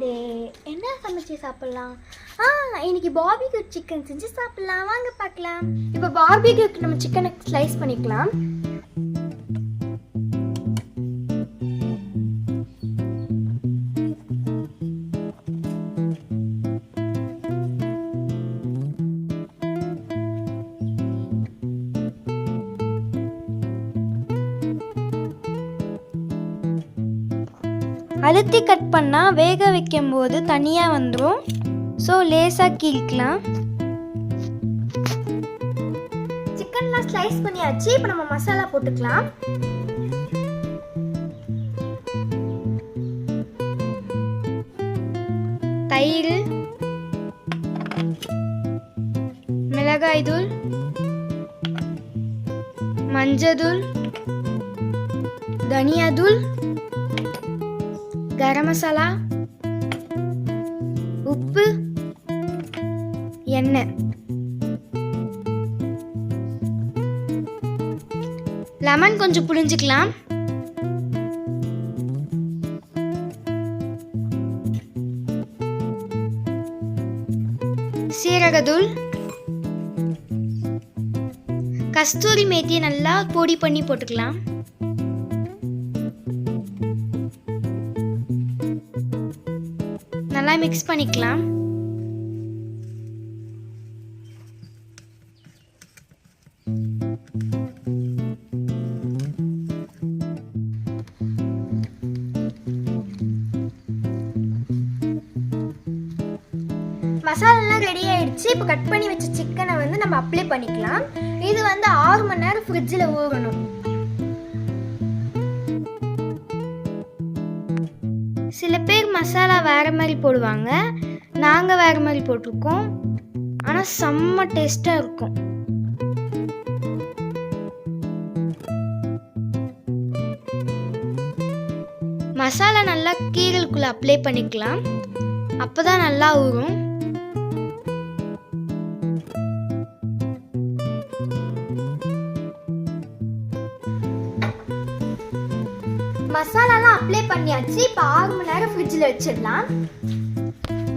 Sunday என்ன சமைச்சு சாப்பிட்லாம்? இன்னைக்கு பார்பிக்யூ சிக்கன் செஞ்சு சாப்பிட்லாம். வாங்க பார்க்கலாம். இப்போ பார்பிக்யூக்கு நம்ம சிக்கனை ஸ்லைஸ் பண்ணிக்கலாம். அழுத்தி கட் பண்ணால் வேக வைக்கும்போது தனியாக வந்துடும். ஸோ லேசாக கீழ்க்கலாம். சிக்கன்லாம் ஸ்லைஸ் பண்ணியாச்சு. இப்போ நம்ம மசாலா போட்டுக்கலாம். தயிர், மிளகாய் தூள், மஞ்சள், தனியா தூள், கரம் மசாலா, உப்பு, எண்ணெய். லெமன் கொஞ்சம் புழிஞ்சிக்கலாம். சீரகத்தூள், கஸ்தூரி மேத்தியை நல்லா பொடி பண்ணி போட்டுக்கலாம். நல்லா மிக்ஸ் பண்ணிக்கலாம். மசாலாலாம் ரெடி ஆயிடுச்சு. இப்போ கட் பண்ணி வச்ச சிக்கனை வந்து நம்ம அப்ளை பண்ணிக்கலாம். இது வந்து 6 மணி நேரம் ஃப்ரிட்ஜில் ஊறணும். சில பேர் மசாலா வேறு மாதிரி போடுவாங்க, நாங்கள் வேறு மாதிரி போட்டிருக்கோம். ஆனால் செம்ம டேஸ்ட்டாக இருக்கும். மசாலா நல்லா கீரலுக்குள்ளே அப்ளை பண்ணிக்கலாம். அப்போ தான் நல்லா ஊறும். மசாலாலாம் அப்ளை பண்ணியாச்சு. இப்போ 6 மணி நேரம் ஃப்ரிட்ஜில் வச்சிடலாம்.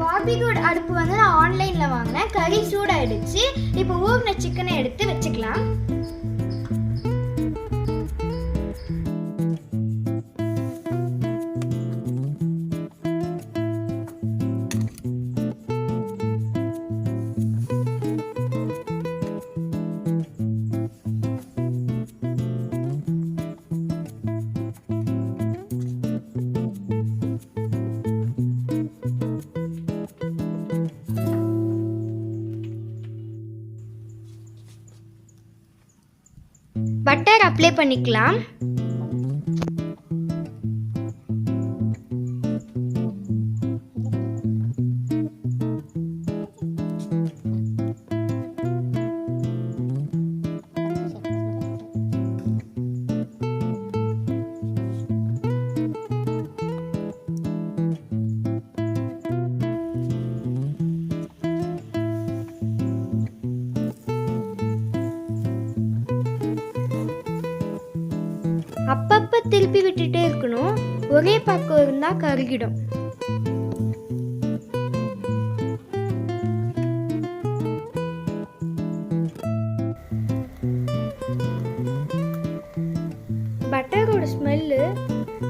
பார்பிக்யூ அடுப்பு வந்து நான் ஆன்லைனில் வாங்கினேன். கறி சூடாயிடுச்சு. இப்போ ஊறின சிக்கனை எடுத்து வச்சுக்கலாம். பட்டர் அப்ளை பண்ணிக்கலாம். அப்பப்போ திருப்பி விட்டுட்டே இருக்கணும். ஒரே பக்கம் இருந்தால் கருகிடும். பட்டரோட ஸ்மெல்லு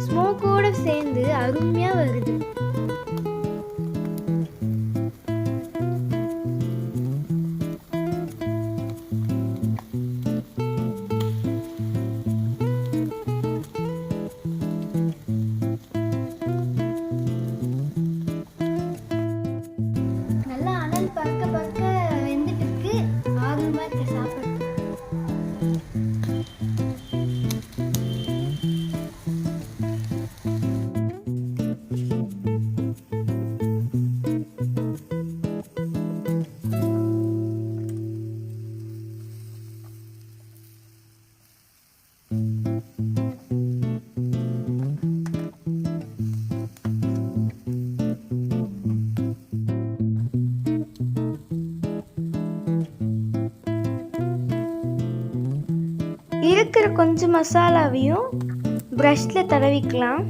ஸ்மோக்கோட சேர்ந்து அருமையாக வருது. பறக்க பறக்க வெந்துட்டு இருக்கு. ஆர்வமா இருக்க சாப்பிட. இருக்கிற கொஞ்சம் மசாலாவையும் ப்ரஷ்ல தடவிக்கலாம்.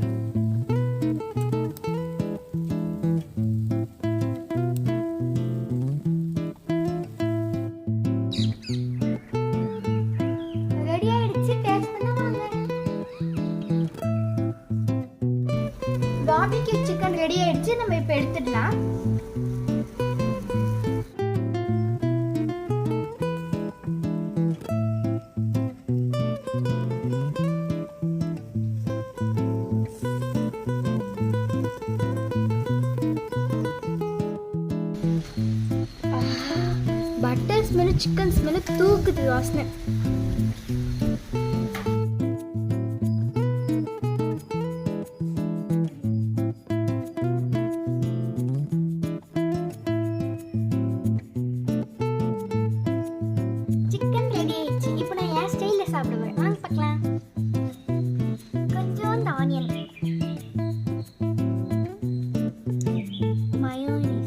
பார்பிக்யூ சிக்கன் ரெடி ஆயிடுச்சு. நம்ம இப்போ எடுத்துடலாம். பட்டர் ஸ்மெல், சிக்கன் ஸ்மெல் தூக்குது வாசனை. சிக்கன் ரெடி ஆயிடுச்சு. இப்போ நான் என் ஸ்டைலில் சாப்பிடுவேன். வாங்க பார்க்கலாம். கொஞ்சோண்டு ஆனியன், மயோனீஸ்.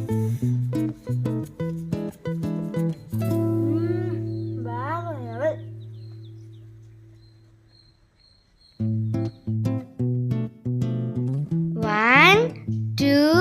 One, two,